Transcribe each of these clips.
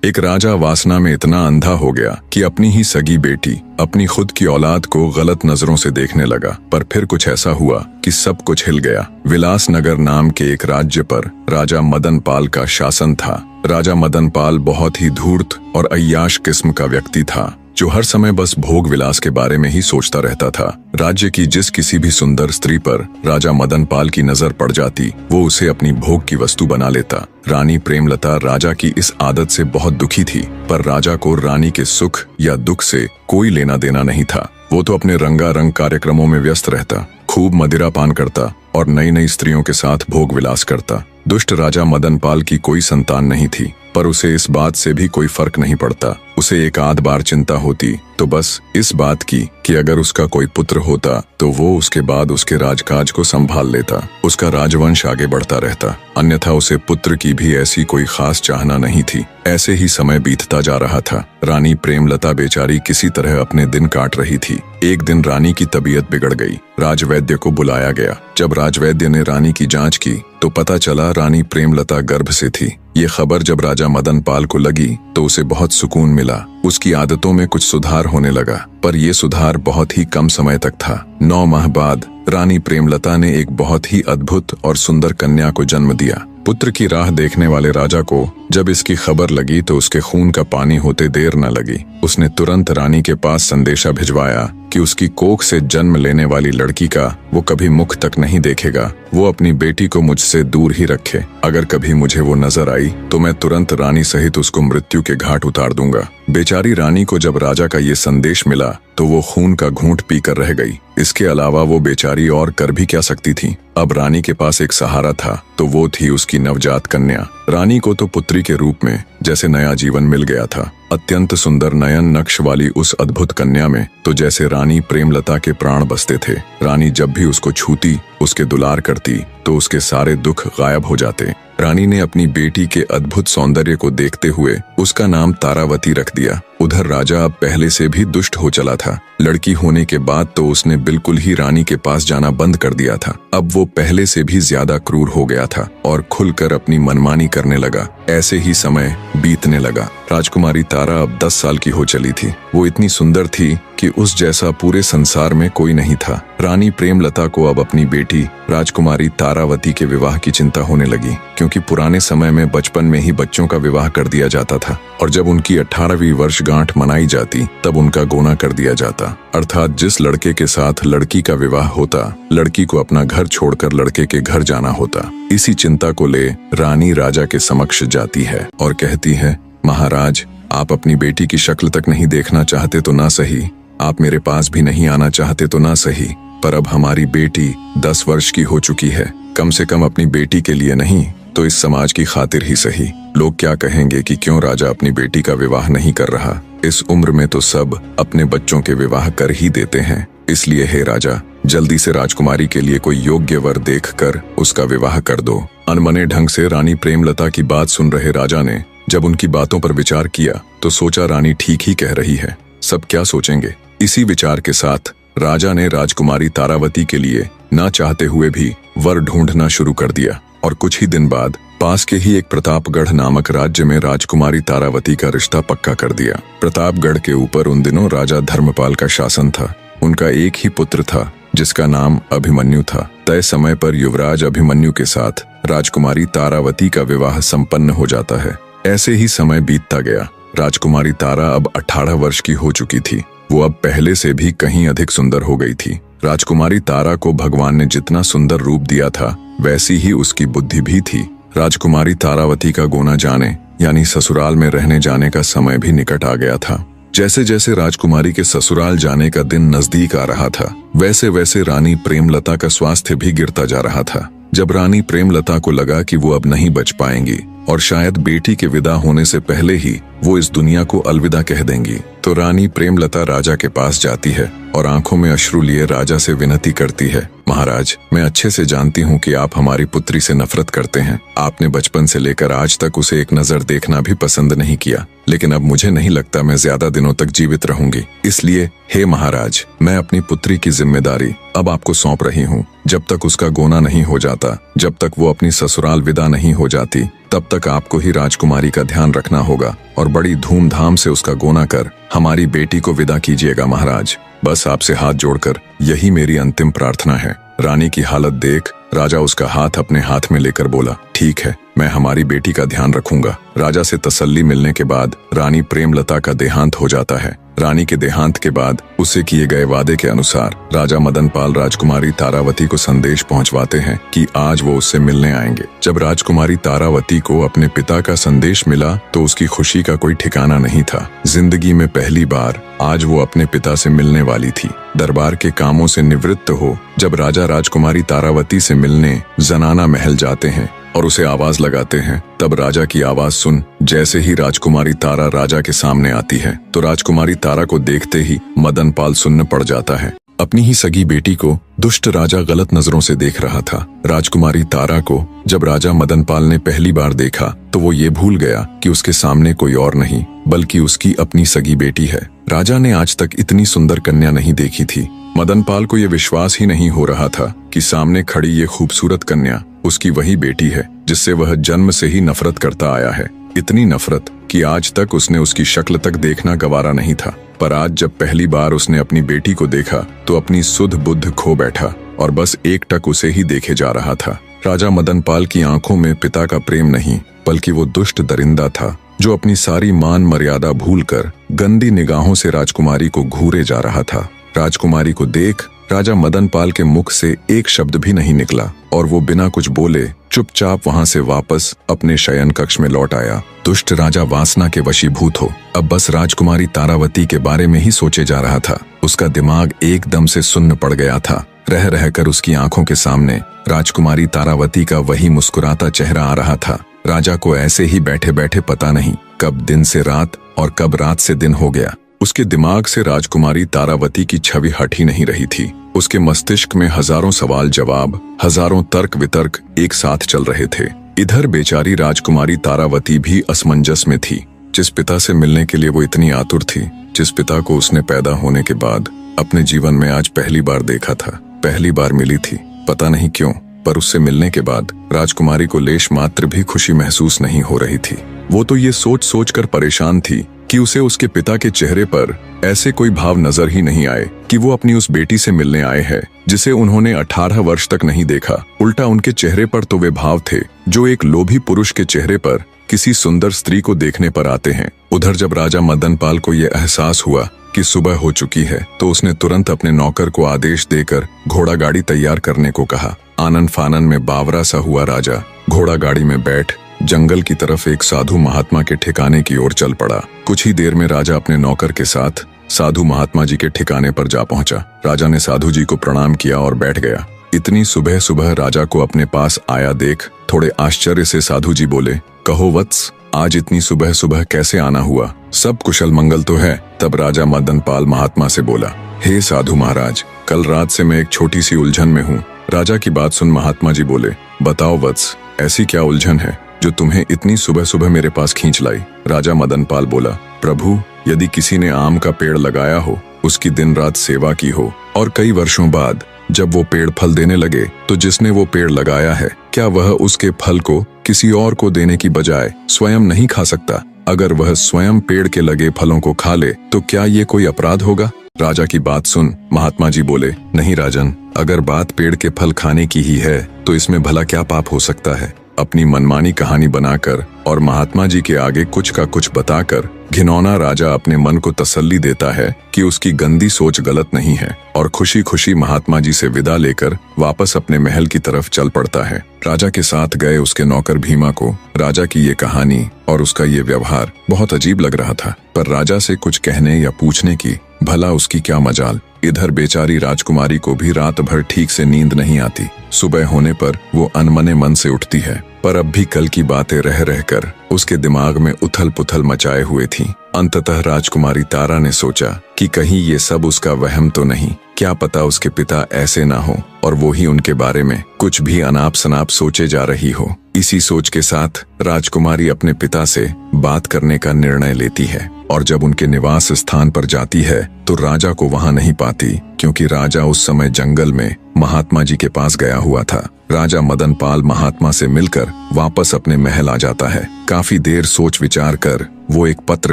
एक राजा वासना में इतना अंधा हो गया कि अपनी ही सगी बेटी, अपनी खुद की औलाद को गलत नजरों से देखने लगा। पर फिर कुछ ऐसा हुआ कि सब कुछ हिल गया। विलासनगर नाम के एक राज्य पर राजा मदन पाल का शासन था। राजा मदन पाल बहुत ही धूर्त और अय्याश किस्म का व्यक्ति था, जो हर समय बस भोग विलास के बारे में ही सोचता रहता था। राज्य की जिस किसी भी सुंदर स्त्री पर राजा मदन पाल की नजर पड़ जाती, वो उसे अपनी भोग की वस्तु बना लेता। रानी प्रेमलता राजा की इस आदत से बहुत दुखी थी, पर राजा को रानी के सुख या दुख से कोई लेना देना नहीं था। वो तो अपने रंगारंग कार्यक्रमों में व्यस्त रहता, खूब मदिरा पान करता और नई नई स्त्रियों के साथ भोग विलास करता। दुष्ट राजा मदन पाल की कोई संतान नहीं थी, पर उसे इस बात से भी कोई फर्क नहीं पड़ता। उसे एक आध बार चिंता होती तो बस इस बात की कि अगर उसका कोई पुत्र होता तो वो उसके बाद उसके राजकाज को संभाल लेता, उसका राजवंश आगे बढ़ता रहता। अन्यथा उसे पुत्र की भी ऐसी कोई खास चाहना नहीं थी। ऐसे ही समय बीतता जा रहा था। रानी प्रेमलता बेचारी किसी तरह अपने दिन काट रही थी। एक दिन रानी की तबीयत बिगड़ गई। राजवैद्य को बुलाया गया। जब राजवैद्य ने रानी की जांच की तो पता चला रानी प्रेमलता गर्भ से थी। ये खबर जब राजा मदन पाल को लगी तो उसे बहुत सुकून मिला। उसकी आदतों में कुछ सुधार होने लगा, पर यह सुधार बहुत ही कम समय तक था। 9 माह बाद रानी प्रेमलता ने एक बहुत ही अद्भुत और सुंदर कन्या को जन्म दिया। पुत्र की राह देखने वाले राजा को जब इसकी खबर लगी तो उसके खून का पानी होते देर न लगी। उसने तुरंत रानी के पास संदेशा भिजवाया कि उसकी कोख से जन्म लेने वाली लड़की का वो कभी मुख तक नहीं देखेगा। वो अपनी बेटी को मुझसे दूर ही रखे। अगर कभी मुझे वो नजर आई तो मैं तुरंत रानी सहित उसको मृत्यु के घाट उतार दूंगा। बेचारी रानी को जब राजा का ये संदेश मिला तो वो खून का घूंट पीकर रह गई। इसके अलावा वो बेचारी और कर भी क्या सकती थी। अब रानी के पास एक सहारा था, तो वो थी उसकी नवजात कन्या। रानी को तो पुत्री के रूप में जैसे नया जीवन मिल गया था। अत्यंत सुंदर नयन नक्श वाली उस अद्भुत कन्या में तो जैसे रानी प्रेमलता के प्राण बसते थे। रानी जब भी उसको छूती, उसके दुलार करती तो उसके सारे दुख गायब हो जाते। रानी ने अपनी बेटी के अद्भुत सौंदर्य को देखते हुए उसका नाम तारावती रख दिया। उधर राजा अब पहले से भी दुष्ट हो चला था। लड़की होने के बाद तो उसने बिल्कुल ही रानी के पास जाना बंद कर दिया था। अब वो पहले से भी ज्यादा क्रूर हो गया था और खुलकर अपनी मनमानी करने लगा। ऐसे ही समय बीतने लगा। राजकुमारी तारा अब 10 साल की हो चली थी। वो इतनी सुंदर थी कि उस जैसा पूरे संसार में कोई नहीं था। रानी प्रेमलता को अब अपनी बेटी राजकुमारी तारावती के विवाह की चिंता होने लगी, क्योंकि पुराने समय में बचपन में ही बच्चों का विवाह कर दिया जाता था और जब उनकी 18वीं वर्षगांठ मनाई जाती तब उनका गोना कर दिया जाता। अर्थात जिस लड़के के साथ लड़की का विवाह होता, लड़की को अपना घर छोड़कर लड़के के घर जाना होता। इसी चिंता को ले रानी राजा के समक्ष जाती है और कहती है, महाराज, आप अपनी बेटी की शक्ल तक नहीं देखना चाहते तो ना सही, आप मेरे पास भी नहीं आना चाहते तो ना सही, पर अब हमारी बेटी 10 वर्ष की हो चुकी है। कम से कम अपनी बेटी के लिए नहीं तो इस समाज की खातिर ही सही। लोग क्या कहेंगे कि क्यों राजा अपनी बेटी का विवाह नहीं कर रहा। इस उम्र में तो सब अपने बच्चों के विवाह कर ही देते हैं। इसलिए हे राजा, जल्दी से राजकुमारी के लिए कोई योग्य वर देखकर उसका विवाह कर दो। अनमने ढंग से रानी प्रेमलता की बात सुन रहे राजा ने जब उनकी बातों पर विचार किया तो सोचा रानी ठीक ही कह रही है, सब क्या सोचेंगे। इसी विचार के साथ राजा ने राजकुमारी तारावती के लिए ना चाहते हुए भी वर ढूंढना शुरू कर दिया और कुछ ही दिन बाद पास के ही एक प्रतापगढ़ नामक राज्य में राजकुमारी तारावती का रिश्ता पक्का कर दिया। प्रतापगढ़ के ऊपर उन दिनों राजा धर्मपाल का शासन था। उनका एक ही पुत्र था जिसका नाम अभिमन्यु था। तय समय पर युवराज अभिमन्यु के साथ राजकुमारी तारावती का विवाह संपन्न हो जाता है। ऐसे ही समय बीतता गया। राजकुमारी तारा अब 18 वर्ष की हो चुकी थी। वो अब पहले से भी कहीं अधिक सुंदर हो गई थी। राजकुमारी तारा को भगवान ने जितना सुंदर रूप दिया था वैसी ही उसकी बुद्धि भी थी। राजकुमारी तारावती का गोना जाने यानी ससुराल में रहने जाने का समय भी निकट आ गया था। जैसे जैसे राजकुमारी के ससुराल जाने का दिन नजदीक आ रहा था, वैसे वैसे रानी प्रेमलता का स्वास्थ्य भी गिरता जा रहा था। जब रानी प्रेमलता को लगा कि वो अब नहीं बच पाएंगी और शायद बेटी के विदा होने से पहले ही वो इस दुनिया को अलविदा कह देंगी, तो रानी प्रेमलता राजा के पास जाती है और आंखों में अश्रु लिए राजा से विनती करती है, महाराज, मैं अच्छे से जानती हूँ कि आप हमारी पुत्री से नफरत करते हैं। आपने बचपन से लेकर आज तक उसे एक नजर देखना भी पसंद नहीं किया, लेकिन अब मुझे नहीं लगता मैं ज्यादा दिनों तक जीवित रहूंगी। इसलिए हे महाराज, मैं अपनी पुत्री की जिम्मेदारी अब आपको सौंप रही हूँ। जब तक उसका गोना नहीं हो जाता जब तक वो अपनी ससुराल विदा नहीं हो जाती तब तक आपको ही राजकुमारी का ध्यान रखना होगा और बड़ी धूमधाम से उसका गोना कर हमारी बेटी को विदा कीजिएगा महाराज। बस आपसे हाथ जोड़कर यही मेरी अंतिम प्रार्थना है। रानी की हालत देख राजा उसका हाथ अपने हाथ में लेकर बोला, ठीक है, मैं हमारी बेटी का ध्यान रखूंगा। राजा से तसल्ली मिलने के बाद रानी प्रेमलता का देहांत हो जाता है। रानी के देहांत के बाद उसे किए गए वादे के अनुसार राजा मदनपाल राजकुमारी तारावती को संदेश पहुंचवाते हैं कि आज वो उससे मिलने आएंगे। जब राजकुमारी तारावती को अपने पिता का संदेश मिला तो उसकी खुशी का कोई ठिकाना नहीं था। जिंदगी में पहली बार आज वो अपने पिता से मिलने वाली थी। दरबार के कामों से निवृत्त हो जब राजा राजकुमारी तारावती से मिलने जनाना महल जाते हैं और उसे आवाज लगाते हैं, तब राजा की आवाज सुन जैसे ही राजकुमारी तारा राजा के सामने आती है तो राजकुमारी तारा को देखते ही मदनपाल सुन्न पड़ जाता है। अपनी ही सगी बेटी को दुष्ट राजा गलत नजरों से देख रहा था। राजकुमारी तारा को जब राजा मदनपाल ने पहली बार देखा तो वो ये भूल गया कि उसके सामने कोई और नहीं बल्कि उसकी अपनी सगी बेटी है। राजा ने आज तक इतनी सुंदर कन्या नहीं देखी थी। मदनपाल को ये विश्वास ही नहीं हो रहा था कि सामने खड़ी ये खूबसूरत कन्या उसकी वही बेटी है जिससे वह जन्म से ही नफरत करता आया है। इतनी नफरत कि आज तक उसने उसकी शक्ल तक देखना गवारा नहीं था। पर आज जब पहली बार उसने अपनी बेटी को देखा तो अपनी सुध बुद्ध खो बैठा और बस एकटक उसे ही देखे जा रहा था। राजा मदनपाल की आंखों में पिता का प्रेम नहीं बल्कि वो दुष्ट दरिंदा था जो अपनी सारी मान मर्यादा भूलकर गंदी निगाहों से राजकुमारी को घूरे जा रहा था। राजकुमारी को देख राजा मदनपाल के मुख से एक शब्द भी नहीं निकला और वो बिना कुछ बोले चुपचाप वहां से वापस अपने शयन कक्ष में लौट आया। दुष्ट राजा वासना के वशीभूत हो अब बस राजकुमारी तारावती के बारे में ही सोचे जा रहा था। उसका दिमाग एकदम से सुन्न पड़ गया था। रह रहकर उसकी आंखों के सामने राजकुमारी तारावती का वही मुस्कुराता चेहरा आ रहा था। राजा को ऐसे ही बैठे बैठे पता नहीं कब दिन से रात और कब रात से दिन हो गया। उसके दिमाग से राजकुमारी तारावती की छवि हट ही नहीं रही थी। उसके मस्तिष्क में हजारों सवाल जवाब, हजारों तर्क वितर्क एक साथ चल रहे थे। इधर बेचारी राजकुमारी तारावती भी असमंजस में थी। जिस पिता से मिलने के लिए वो इतनी आतुर थी, जिस पिता को उसने पैदा होने के बाद अपने जीवन में आज पहली बार देखा था, पहली बार मिली थी। पता नहीं क्यों, पर उससे मिलने के बाद राजकुमारी को लेश मात्र भी खुशी महसूस नहीं हो रही थी। वो तो ये सोच सोच कर परेशान थी कि उसे उसके पिता के चेहरे पर ऐसे कोई भाव नजर ही नहीं आए कि वो अपनी उस बेटी से मिलने आए हैं जिसे उन्होंने 18 वर्ष तक नहीं देखा। उल्टा उनके चेहरे पर तो वे भाव थे जो एक लोभी पुरुष के चेहरे पर किसी सुंदर स्त्री को देखने पर आते हैं। उधर जब राजा मदनपाल को यह एहसास हुआ कि सुबह हो चुकी है तो उसने तुरंत अपने नौकर को आदेश देकर घोड़ा गाड़ी तैयार करने को कहा। आनन फानन में बावरा सा हुआ राजा घोड़ा गाड़ी में बैठ जंगल की तरफ एक साधु महात्मा के ठिकाने की ओर चल पड़ा। कुछ ही देर में राजा अपने नौकर के साथ साधु महात्मा जी के ठिकाने पर जा पहुंचा। राजा ने साधु जी को प्रणाम किया और बैठ गया। इतनी सुबह सुबह राजा को अपने पास आया देख थोड़े आश्चर्य से साधु जी बोले, कहो वत्स, आज इतनी सुबह सुबह कैसे आना हुआ? सब कुशल मंगल तो है? तब राजा मदनपाल महात्मा से बोला, हे साधु महाराज, कल रात से मैं एक छोटी सी उलझन में हूँ। राजा की बात सुन महात्मा जी बोले, बताओ वत्स, ऐसी क्या उलझन है जो तुम्हें इतनी सुबह सुबह मेरे पास खींच लाई? राजा मदनपाल बोला, प्रभु, यदि किसी ने आम का पेड़ लगाया हो, उसकी दिन रात सेवा की हो और कई वर्षों बाद जब वो पेड़ फल देने लगे तो जिसने वो पेड़ लगाया है क्या वह उसके फल को किसी और को देने की बजाय स्वयं नहीं खा सकता? अगर वह स्वयं पेड़ के लगे फलों को खा ले तो क्या ये कोई अपराध होगा? राजा की बात सुन महात्मा जी बोले, नहीं राजन, अगर बात पेड़ के फल खाने की ही है तो इसमें भला क्या पाप हो सकता है? अपनी मनमानी कहानी बनाकर और महात्मा जी के आगे कुछ का कुछ बताकर घिनौना राजा अपने मन को तसल्ली देता है कि उसकी गंदी सोच गलत नहीं है और खुशी खुशी महात्मा जी से विदा लेकर वापस अपने महल की तरफ चल पड़ता है। राजा के साथ गए उसके नौकर भीमा को राजा की ये कहानी और उसका ये व्यवहार बहुत अजीब लग रहा था, पर राजा से कुछ कहने या पूछने की भला उसकी क्या मजाल। इधर बेचारी राजकुमारी को भी रात भर ठीक से नींद नहीं आती। सुबह होने पर वो अनमने मन से उठती है, पर अब भी कल की बातें रह रहकर उसके दिमाग में उथल पुथल मचाए हुए थी। अंततः राजकुमारी तारा ने सोचा कि कहीं ये सब उसका वहम तो नहीं, क्या पता उसके पिता ऐसे ना हो और वो ही उनके बारे में कुछ भी अनाप शनाप सोचे जा रही हो। इसी सोच के साथ राजकुमारी अपने पिता से बात करने का निर्णय लेती है और जब उनके निवास स्थान पर जाती है तो राजा को वहां नहीं पाती, क्योंकि राजा उस समय जंगल में महात्मा जी के पास गया हुआ था। राजा मदन पाल महात्मा से मिलकर वापस अपने महल आ जाता है। काफी देर सोच विचार कर वो एक पत्र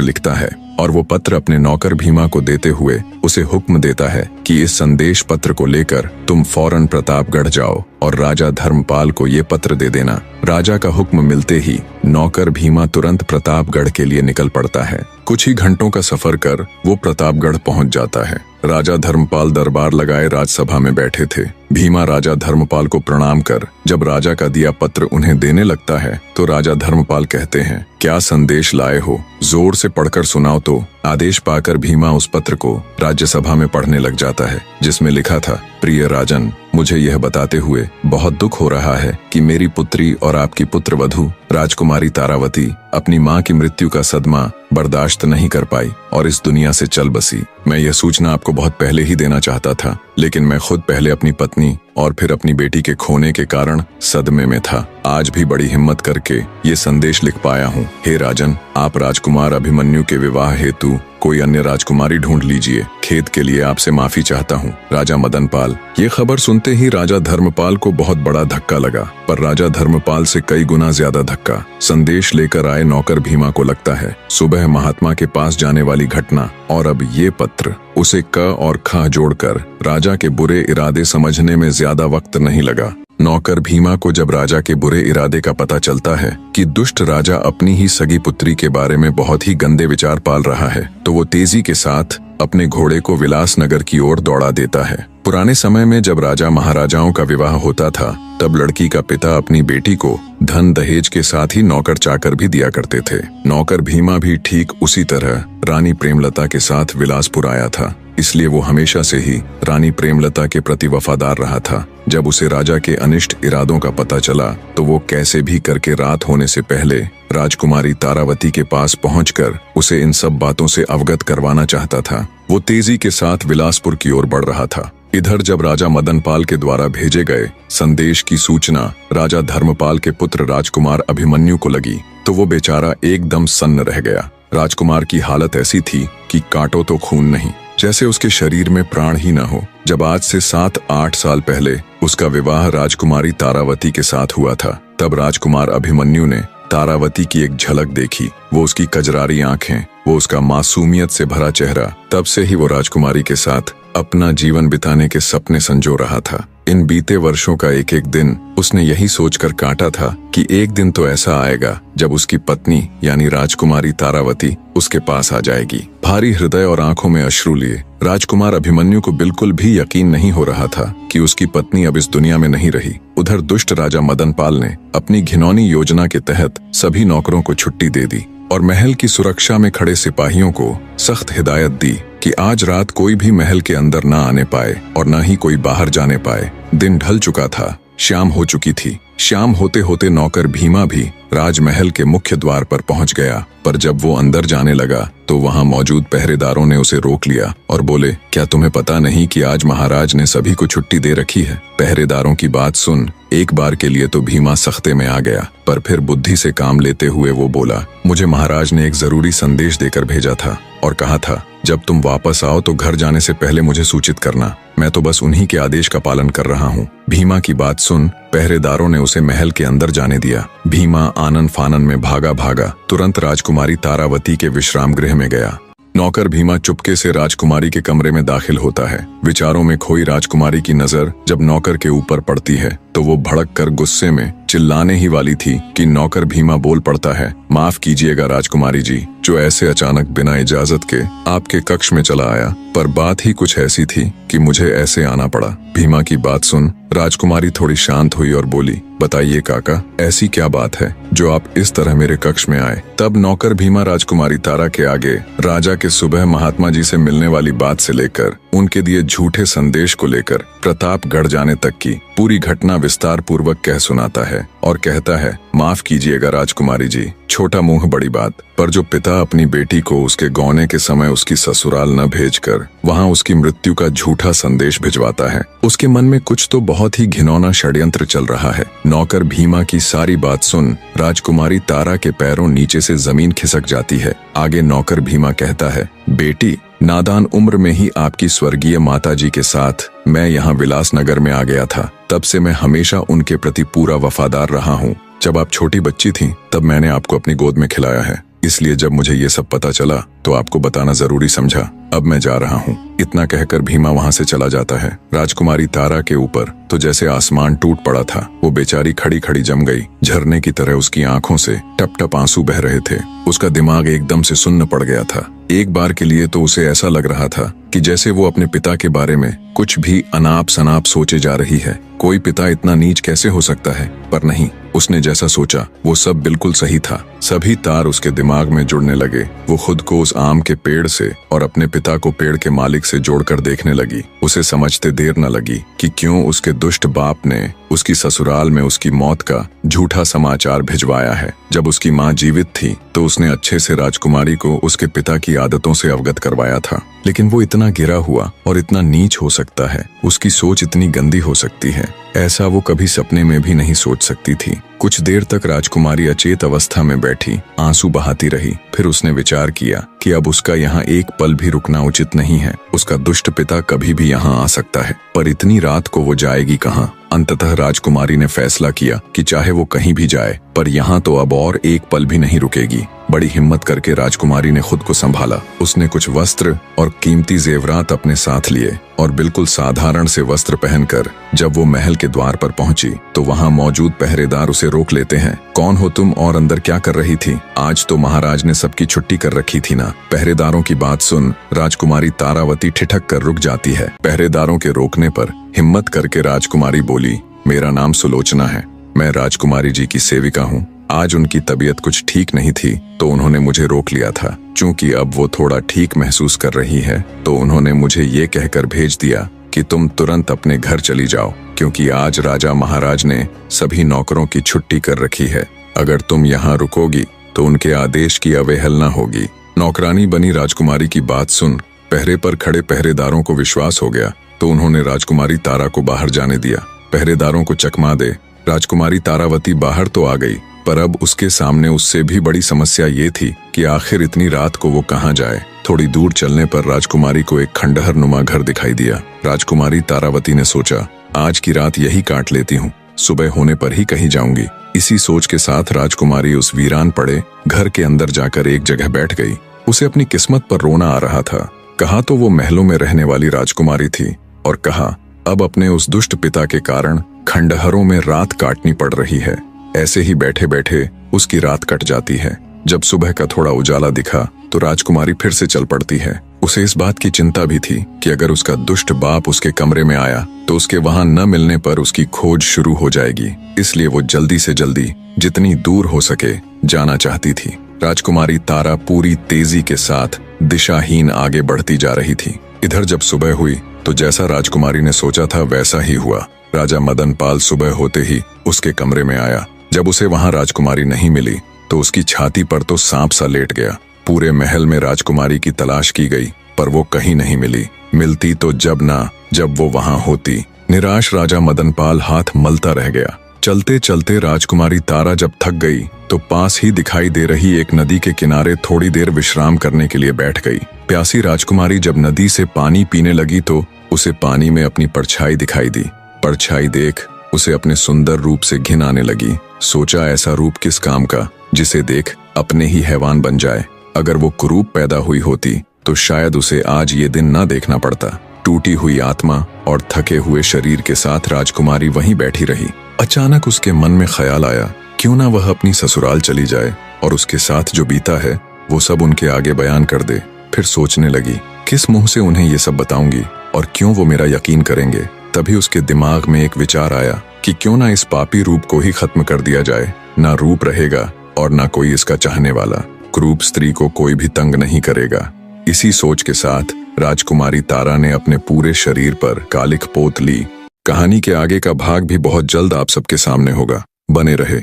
लिखता है और वो पत्र अपने नौकर भीमा को देते हुए उसे हुक्म देता है कि इस संदेश पत्र को लेकर तुम फौरन प्रतापगढ़ जाओ और राजा धर्मपाल को ये पत्र दे देना। राजा का हुक्म मिलते ही नौकर भीमा तुरंत प्रतापगढ़ के लिए निकल पड़ता है। कुछ ही घंटों का सफर कर वो प्रतापगढ़ पहुंच जाता है। राजा धर्मपाल दरबार लगाए राजसभा में बैठे थे। भीमा राजा धर्मपाल को प्रणाम कर जब राजा का दिया पत्र उन्हें देने लगता है तो राजा धर्मपाल कहते हैं, क्या संदेश लाए हो, जोर से पढ़कर सुनाओ। तो आदेश पाकर भीमा उस पत्र को राज्यसभा में पढ़ने लग जाता है, जिसमें लिखा था, प्रिय राजन, मुझे यह बताते हुए बहुत दुख हो रहा है कि मेरी पुत्री और आपकी पुत्रवधू राजकुमारी तारावती अपनी मां की मृत्यु का सदमा बर्दाश्त नहीं कर पाई और इस दुनिया से चल बसी। मैं यह सूचना आपको बहुत पहले ही देना चाहता था, लेकिन मैं खुद पहले अपनी पत्नी और फिर अपनी बेटी के खोने के कारण सदमे में था। आज भी बड़ी हिम्मत करके ये संदेश लिख पाया हूँ। हे राजन, आप राजकुमार अभिमन्यु के विवाह हेतु कोई अन्य राजकुमारी ढूंढ लीजिए। खेद के लिए आपसे माफी चाहता हूँ। राजा मदन पाल। ये खबर सुनते ही राजा धर्मपाल को बहुत बड़ा धक्का लगा, पर राजा धर्मपाल से कई गुना ज्यादा धक्का संदेश लेकर आए नौकर भीमा को लगता है। सुबह महात्मा के पास जाने वाली घटना और अब ये पत्र, उसे क और ख जोड़कर राजा के बुरे इरादे समझने में ज्यादा वक्त नहीं लगा। नौकर भीमा को जब राजा के बुरे इरादे का पता चलता है कि दुष्ट राजा अपनी ही सगी पुत्री के बारे में बहुत ही गंदे विचार पाल रहा है, तो वो तेजी के साथ अपने घोड़े को विलासनगर की ओर दौड़ा देता है। पुराने समय में जब राजा महाराजाओं का विवाह होता था, तब लड़की का पिता अपनी बेटी को धन दहेज के साथ ही नौकर चाकर भी दिया करते थे। नौकर भीमा भी ठीक उसी तरह रानी प्रेमलता के साथ विलासपुर आया था, इसलिए वो हमेशा से ही रानी प्रेमलता के प्रति वफादार रहा था। जब उसे राजा के अनिष्ट इरादों का पता चला तो वो कैसे भी करके रात होने से पहले राजकुमारी तारावती के पास पहुंचकर उसे इन सब बातों से अवगत करवाना चाहता था। वो तेजी के साथ विलासपुर की ओर बढ़ रहा था। इधर जब राजा मदन पाल के द्वारा भेजे गए संदेश की सूचना राजा धर्मपाल के पुत्र राजकुमार अभिमन्यु को लगी तो वो बेचारा एकदम सन्न रह गया। राजकुमार की हालत ऐसी थी कि काटो तो खून नहीं, जैसे उसके शरीर में प्राण ही न हो। जब आज से 7-8 साल पहले उसका विवाह राजकुमारी तारावती के साथ हुआ था, तब राजकुमार अभिमन्यु ने तारावती की एक झलक देखी। वो उसकी कजरारी आंखें, वो उसका मासूमियत से भरा चेहरा, तब से ही वो राजकुमारी के साथ अपना जीवन बिताने के सपने संजो रहा था। इन बीते वर्षों का एक एक दिन उसने यही सोचकर काटा था कि एक दिन तो ऐसा आएगा जब उसकी पत्नी यानी राजकुमारी तारावती उसके पास आ जाएगी। भारी हृदय और आंखों में अश्रु लिए राजकुमार अभिमन्यु को बिल्कुल भी यकीन नहीं हो रहा था कि उसकी पत्नी अब इस दुनिया में नहीं रही। उधर दुष्ट राजा मदन पाल ने अपनी घिनौनी योजना के तहत सभी नौकरों को छुट्टी दे दी और महल की सुरक्षा में खड़े सिपाहियों को सख्त हिदायत दी कि आज रात कोई भी महल के अंदर न आने पाए और न ही कोई बाहर जाने पाए। दिन ढल चुका था, शाम हो चुकी थी। शाम होते होते नौकर भीमा भी राजमहल के मुख्य द्वार पर पहुंच गया, पर जब वो अंदर जाने लगा तो वहां मौजूद पहरेदारों ने उसे रोक लिया और बोले, क्या तुम्हें पता नहीं कि आज महाराज ने सभी को छुट्टी दे रखी है? पहरेदारों की बात सुन एक बार के लिए तो भीमा सख्ते में आ गया, पर फिर बुद्धि से काम लेते हुए वो बोला, मुझे महाराज ने एक जरूरी संदेश देकर भेजा था और कहा था जब तुम वापस आओ तो घर जाने से पहले मुझे सूचित करना। मैं तो बस उन्हीं के आदेश का पालन कर रहा हूँ। भीमा की बात सुन पहरेदारों ने उसे महल के अंदर जाने दिया। भीमा आनन फानन में भागा तुरंत राजकुमारी तारावती के विश्राम गृह में गया। नौकर भीमा चुपके से राजकुमारी के कमरे में दाखिल होता है। विचारों में खोई राजकुमारी की नजर जब नौकर के ऊपर पड़ती है तो वो भड़क कर गुस्से में चिल्लाने ही वाली थी कि नौकर भीमा बोल पड़ता है, माफ कीजिएगा राजकुमारी जी, जो ऐसे अचानक बिना इजाजत के आपके कक्ष में चला आया, पर बात ही कुछ ऐसी थी कि मुझे ऐसे आना पड़ा। भीमा की बात सुन राजकुमारी थोड़ी शांत हुई और बोली, बताइए काका, ऐसी क्या बात है जो आप इस तरह मेरे कक्ष में आए? तब नौकर भीमा राजकुमारी तारा के आगे राजा के सुबह महात्मा जी से मिलने वाली बात से लेकर उनके दिए झूठे संदेश को लेकर प्रतापगढ़ जाने तक की पूरी घटना विस्तार पूर्वक कह सुनाता है और कहता है, माफ कीजिएगा राजकुमारी जी, छोटा मुंह बड़ी बात। पर जो पिता अपनी बेटी को उसके गौने के समय उसकी ससुराल न भेजकर वहां उसकी मृत्यु का झूठा संदेश भिजवाता है, उसके मन में कुछ तो बहुत ही घिनौना षड्यंत्र चल रहा है। नौकर भीमा की सारी बात सुन राजकुमारी तारा के पैरों नीचे से जमीन खिसक जाती है। आगे नौकर भीमा कहता है, बेटी, नादान उम्र में ही आपकी स्वर्गीय माताजी के साथ मैं यहाँ विलासनगर में आ गया था। तब से मैं हमेशा उनके प्रति पूरा वफादार रहा हूँ। जब आप छोटी बच्ची थीं, तब मैंने आपको अपनी गोद में खिलाया है, इसलिए जब मुझे ये सब पता चला तो आपको बताना जरूरी समझा। अब मैं जा रहा हूँ। इतना कहकर भीमा वहाँ से चला जाता है। राजकुमारी तारा के ऊपर तो जैसे आसमान टूट पड़ा था। वो बेचारी खड़ी खड़ी जम गई। झरने की तरह उसकी आंखों से टप टप आंसू बह रहे थे। उसका दिमाग एकदम से सुन्न पड़ गया था। एक बार के लिए तो उसे ऐसा लग रहा था कि जैसे वो अपने पिता के बारे में कुछ भी अनाप शनाप सोचे जा रही है। कोई पिता इतना नीच कैसे हो सकता है? पर नहीं, उसने जैसा सोचा वो सब बिल्कुल सही था। सभी तार उसके दिमाग में जुड़ने लगे। वो खुद को उस आम के पेड़ से और अपने पिता को पेड़ के मालिक से जोड़कर देखने लगी। उसे समझते देर न लगी कि क्यों उसके दुष्ट बाप ने उसकी ससुराल में उसकी मौत का झूठा समाचार भिजवाया है। जब उसकी माँ जीवित थी तो उसने अच्छे से राजकुमारी को उसके पिता की आदतों से अवगत करवाया था, लेकिन वो इतना गिरा हुआ और इतना नीच हो सकता है, उसकी सोच इतनी गंदी हो सकती है, ऐसा वो कभी सपने में भी नहीं सोच सकती थी। कुछ देर तक राजकुमारी अचेत अवस्था में बैठी आंसू बहाती रही। फिर उसने विचार किया कि अब उसका यहाँ एक पल भी रुकना उचित नहीं है। उसका दुष्ट पिता कभी भी यहाँ आ सकता है, पर इतनी रात को वो जाएगी कहाँ? अंततः राजकुमारी ने फैसला किया कि चाहे वो कहीं भी जाए, पर यहाँ तो अब और एक पल भी नहीं रुकेगी। बड़ी हिम्मत करके राजकुमारी ने खुद को संभाला। उसने कुछ वस्त्र और कीमती जेवरात अपने साथ लिए और बिल्कुल साधारण से वस्त्र पहनकर जब वो महल के द्वार पर पहुंची तो वहां मौजूद पहरेदार उसे रोक लेते हैं। कौन हो तुम और अंदर क्या कर रही थी? आज तो महाराज ने सबकी छुट्टी कर रखी थी ना। पहरेदारों की बात सुन राजकुमारी तारावती ठिठक कर रुक जाती है। पहरेदारों के रोकने पर हिम्मत करके राजकुमारी बोली, मेरा नाम सुलोचना है, मैं राजकुमारी जी की सेविका हूँ। आज उनकी तबीयत कुछ ठीक नहीं थी तो उन्होंने मुझे रोक लिया था। चूंकि अब वो थोड़ा ठीक महसूस कर रही है तो उन्होंने मुझे ये कहकर भेज दिया कि तुम तुरंत अपने घर चली जाओ, क्योंकि आज राजा महाराज ने सभी नौकरों की छुट्टी कर रखी है। अगर तुम यहाँ रुकोगी तो उनके आदेश की अवहेलना होगी। नौकरानी बनी राजकुमारी की बात सुन पहरे पर खड़े पहरेदारों को विश्वास हो गया तो उन्होंने राजकुमारी तारा को बाहर जाने दिया। पहरेदारों को चकमा दे राजकुमारी तारावती बाहर तो आ गई, पर अब उसके सामने उससे भी बड़ी समस्या ये थी कि आखिर इतनी रात को वो कहाँ जाए। थोड़ी दूर चलने पर राजकुमारी को एक खंडहर नुमा घर दिखाई दिया। राजकुमारी तारावती ने सोचा, आज की रात यही काट लेती हूँ, सुबह होने पर ही कहीं जाऊंगी। इसी सोच के साथ राजकुमारी उस वीरान पड़े घर के अंदर जाकर एक जगह बैठ गई। उसे अपनी किस्मत पर रोना आ रहा था। कहा तो वो महलों में रहने वाली राजकुमारी थी और कहा अब अपने उस दुष्ट पिता के कारण खंडहरों में रात काटनी पड़ रही है। ऐसे ही बैठे बैठे उसकी रात कट जाती है। जब सुबह का थोड़ा उजाला दिखा तो राजकुमारी फिर से चल पड़ती है। उसे इस बात की चिंता भी थी कि अगर उसका दुष्ट बाप उसके कमरे में आया तो उसके वहां न मिलने पर उसकी खोज शुरू हो जाएगी। इसलिए वो जल्दी से जल्दी जितनी दूर हो सके जाना चाहती थी। राजकुमारी तारा पूरी तेजी के साथ दिशाहीन आगे बढ़ती जा रही थी। इधर जब सुबह हुई तो जैसा राजकुमारी ने सोचा था वैसा ही हुआ। राजा मदनपाल सुबह होते ही उसके कमरे में आया। जब उसे वहां राजकुमारी नहीं मिली तो उसकी छाती पर तो सांप सा लेट गया। पूरे महल में राजकुमारी की तलाश की गई पर वो कहीं नहीं मिली। मिलती तो जब वो वहां होती। निराश राजा मदनपाल हाथ मलता रह गया। चलते चलते राजकुमारी तारा जब थक गई तो पास ही दिखाई दे रही एक नदी के किनारे थोड़ी देर विश्राम करने के लिए बैठ गई। प्यासी राजकुमारी जब नदी से पानी पीने लगी तो उसे पानी में अपनी परछाई दिखाई दी। परछाई देख उसे अपने सुंदर रूप से घिन आने लगी। सोचा ऐसा रूप किस काम का जिसे देख अपने ही हैवान बन जाए। अगर वो कुरूप पैदा हुई होती तो शायद उसे आज ये दिन ना देखना पड़ता। टूटी हुई आत्मा और थके हुए शरीर के साथ राजकुमारी वहीं बैठी रही। अचानक उसके मन में ख्याल आया, क्यों ना वह अपनी ससुराल चली जाए और उसके साथ जो बीता है वो सब उनके आगे बयान कर दे। फिर सोचने लगी, किस मुंह से उन्हें ये सब बताऊंगी और क्यों वो मेरा यकीन करेंगे। तभी उसके दिमाग में एक विचार आया कि क्यों ना इस पापी रूप को ही खत्म कर दिया जाए। ना रूप रहेगा और ना कोई इसका चाहने वाला। क्रूप स्त्री को कोई भी तंग नहीं करेगा। इसी सोच के साथ राजकुमारी तारा ने अपने पूरे शरीर पर कालिख पोत ली कहानी के आगे का भाग भी बहुत जल्द आप सबके सामने होगा। बने रहे।